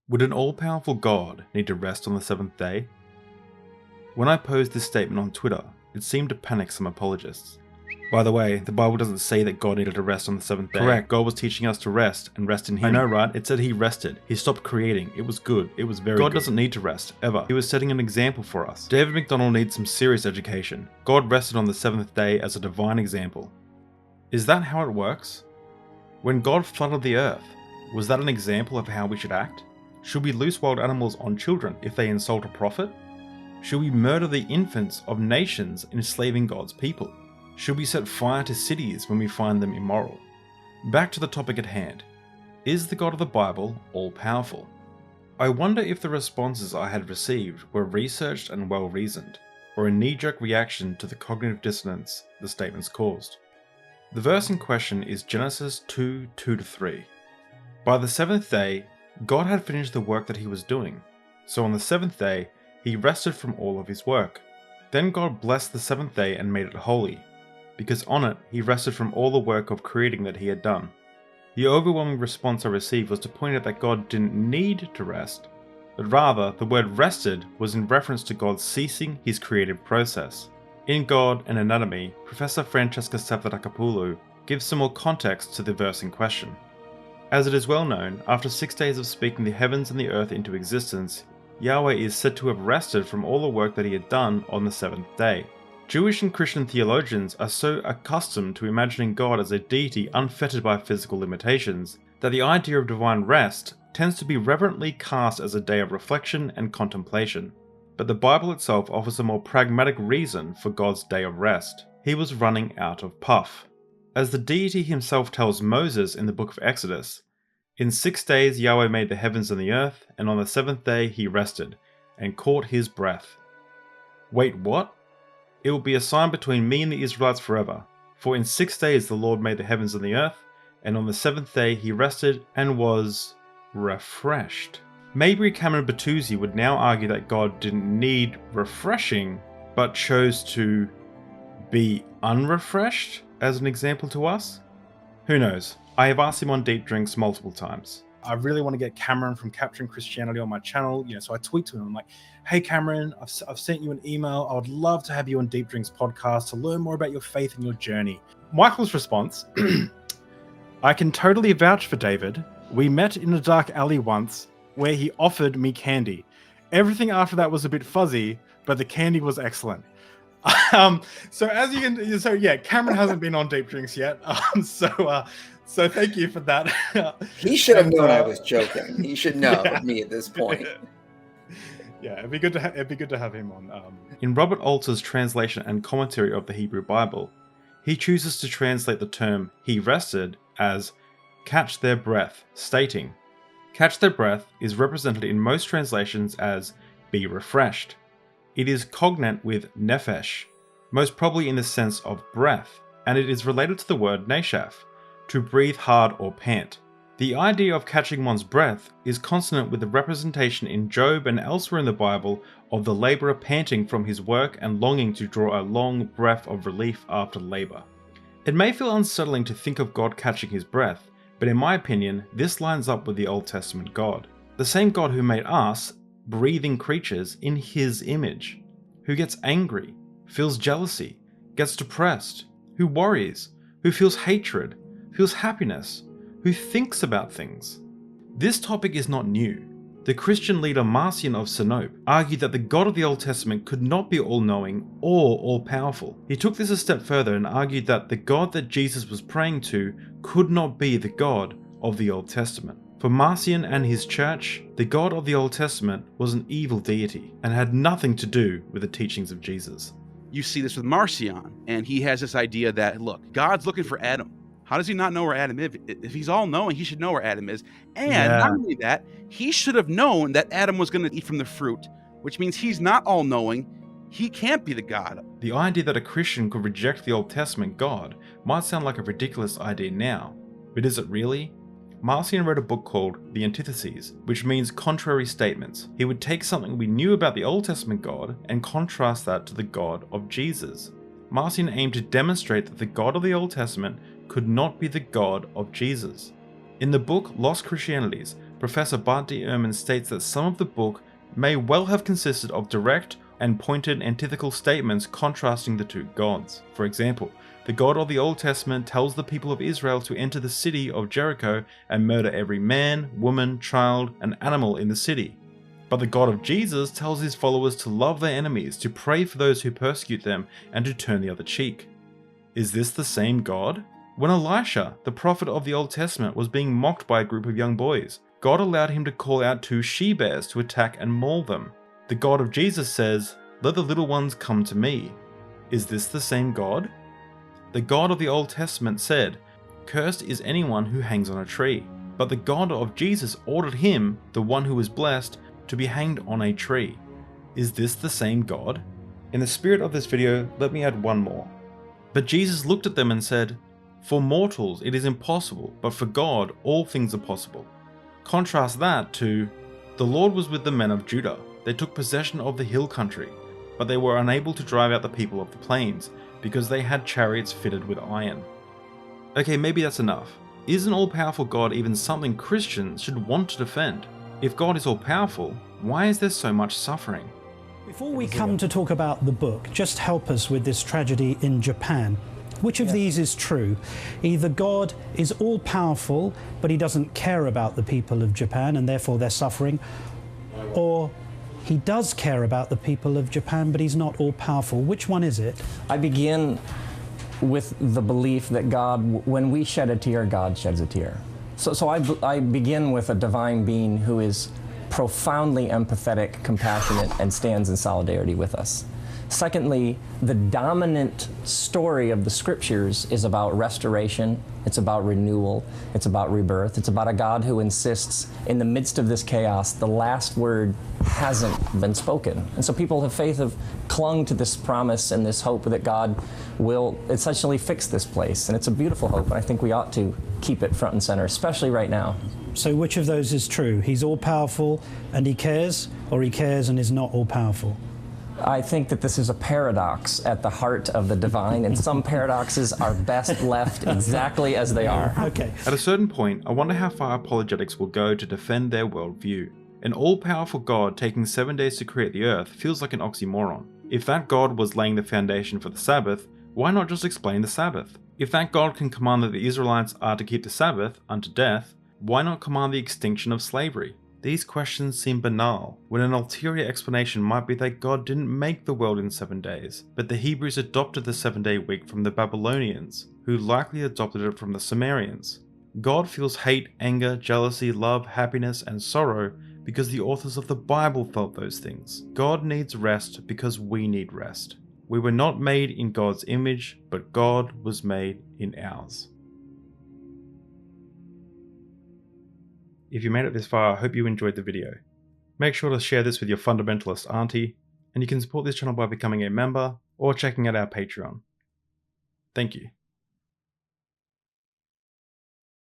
Would an all-powerful God need to rest on the seventh day? When I posed this statement on Twitter, it seemed to panic some apologists. By the way, the Bible doesn't say that God needed to rest on the seventh day. Correct, God was teaching us to rest and rest in Him. I know, right? It said He rested. He stopped creating. It was good. It was very good. God doesn't need to rest, ever. He was setting an example for us. David McDonald needs some serious education. God rested on the seventh day as a divine example. Is that how it works? When God flooded the earth, was that an example of how we should act? Should we loose wild animals on children if they insult a prophet? Should we murder the infants of nations enslaving God's people? Should we set fire to cities when we find them immoral? Back to the topic at hand. Is the God of the Bible all-powerful? I wonder if the responses I had received were researched and well-reasoned, or a knee-jerk reaction to the cognitive dissonance the statements caused. The verse in question is Genesis 2:2-3. By the seventh day, God had finished the work that He was doing, so on the seventh day, He rested from all of His work. Then God blessed the seventh day and made it holy, because on it He rested from all the work of creating that He had done. The overwhelming response I received was to point out that God didn't need to rest, but rather the word rested was in reference to God ceasing His creative process. In God and Anatomy, Professor Francesca Savvarakapulu gives some more context to the verse in question. As it is well known, after 6 days of speaking the heavens and the earth into existence, Yahweh is said to have rested from all the work that He had done on the seventh day. Jewish and Christian theologians are so accustomed to imagining God as a deity unfettered by physical limitations, that the idea of divine rest tends to be reverently cast as a day of reflection and contemplation. But the Bible itself offers a more pragmatic reason for God's day of rest. He was running out of puff. As the deity Himself tells Moses in the book of Exodus, "In 6 days Yahweh made the heavens and the earth, and on the seventh day He rested, and caught His breath." Wait, what? It will be a sign between me and the Israelites forever. For in 6 days the Lord made the heavens and the earth, and on the seventh day He rested and was refreshed. Maybe Cameron Bertuzzi would now argue that God didn't need refreshing, but chose to be unrefreshed as an example to us? Who knows? I have asked him on Deep Drinks multiple times. I really want to get Cameron from Capturing Christianity on my channel, so I tweet to him. I'm like, "Hey Cameron, I've sent you an email. I would love to have you on Deep Drinks podcast to learn more about your faith and your journey." Michael's response, "I can totally vouch for David. We met in a dark alley once where he offered me candy. Everything after that was a bit fuzzy, but the candy was excellent." So as you can, Cameron hasn't been on Deep Drinks yet. So thank you for that. He should have known I was joking. He should know me at this point. Yeah, it'd be good to have him on. In Robert Alter's translation and commentary of the Hebrew Bible, he chooses to translate the term "He rested" as "catch their breath," stating, "Catch their breath" is represented in most translations as "be refreshed." It is cognate with nephesh, most probably in the sense of breath, and it is related to the word neshaf, to breathe hard or pant. The idea of catching one's breath is consonant with the representation in Job and elsewhere in the Bible of the labourer panting from his work and longing to draw a long breath of relief after labour. It may feel unsettling to think of God catching His breath, but in my opinion, this lines up with the Old Testament God. The same God who made us breathing creatures in His image, who gets angry, feels jealousy, gets depressed, who worries, who feels hatred, feels happiness, who thinks about things. This topic is not new. The Christian leader Marcion of Sinope argued that the God of the Old Testament could not be all-knowing or all-powerful. He took this a step further and argued that the God that Jesus was praying to could not be the God of the Old Testament. For Marcion and his church, the God of the Old Testament was an evil deity and had nothing to do with the teachings of Jesus. You see this with Marcion, and he has this idea that, look, God's looking for Adam. How does He not know where Adam is? If He's all-knowing, He should know where Adam is. And not only that, He should have known that Adam was going to eat from the fruit, which means He's not all-knowing. He can't be the God. The idea that a Christian could reject the Old Testament God might sound like a ridiculous idea now, but is it really? Marcion wrote a book called The Antitheses, which means contrary statements. He would take something we knew about the Old Testament God and contrast that to the God of Jesus. Marcion aimed to demonstrate that the God of the Old Testament could not be the God of Jesus. In the book Lost Christianities, Professor Bart D. Ehrman states that some of the book may well have consisted of direct and pointed antithetical statements contrasting the two gods. For example, the God of the Old Testament tells the people of Israel to enter the city of Jericho and murder every man, woman, child, and animal in the city. But the God of Jesus tells his followers to love their enemies, to pray for those who persecute them, and to turn the other cheek. Is this the same God? When Elisha, the prophet of the Old Testament, was being mocked by a group of young boys, God allowed him to call out 2 she-bears to attack and maul them. The God of Jesus says, "Let the little ones come to me." Is this the same God? The God of the Old Testament said, "Cursed is anyone who hangs on a tree." But the God of Jesus ordered him, the one who was blessed, to be hanged on a tree. Is this the same God? In the spirit of this video, let me add one more. But Jesus looked at them and said, "For mortals it is impossible, but for God all things are possible." Contrast that to, "The Lord was with the men of Judah. They took possession of the hill country, but they were unable to drive out the people of the plains, because they had chariots fitted with iron." Okay, maybe that's enough. Is an all-powerful God even something Christians should want to defend? If God is all-powerful, why is there so much suffering? Before we come to talk about the book, just help us with this tragedy in Japan. Which of these is true? Either God is all-powerful, but he doesn't care about the people of Japan and therefore they're suffering, or he does care about the people of Japan, but he's not all-powerful. Which one is it? I begin with the belief that God, when we shed a tear, God sheds a tear. So I begin with a divine being who is profoundly empathetic, compassionate, and stands in solidarity with us. Secondly, the dominant story of the scriptures is about restoration, it's about renewal, it's about rebirth, it's about a God who insists in the midst of this chaos, the last word hasn't been spoken. And so people of faith have clung to this promise and this hope that God will essentially fix this place. And it's a beautiful hope, and I think we ought to keep it front and center, especially right now. So which of those is true? He's all-powerful and he cares, or he cares and is not all-powerful? I think that this is a paradox at the heart of the divine, and some paradoxes are best left exactly as they are. Okay. At a certain point, I wonder how far apologetics will go to defend their worldview. An all-powerful God taking 7 days to create the earth feels like an oxymoron. If that God was laying the foundation for the Sabbath, why not just explain the Sabbath? If that God can command that the Israelites are to keep the Sabbath unto death, why not command the extinction of slavery? These questions seem banal, when an ulterior explanation might be that God didn't make the world in 7 days, but the Hebrews adopted the 7-day week from the Babylonians, who likely adopted it from the Sumerians. God feels hate, anger, jealousy, love, happiness, and sorrow because the authors of the Bible felt those things. God needs rest because we need rest. We were not made in God's image, but God was made in ours. If you made it this far, I hope you enjoyed the video. Make sure to share this with your fundamentalist auntie, and you can support this channel by becoming a member or checking out our Patreon. Thank you.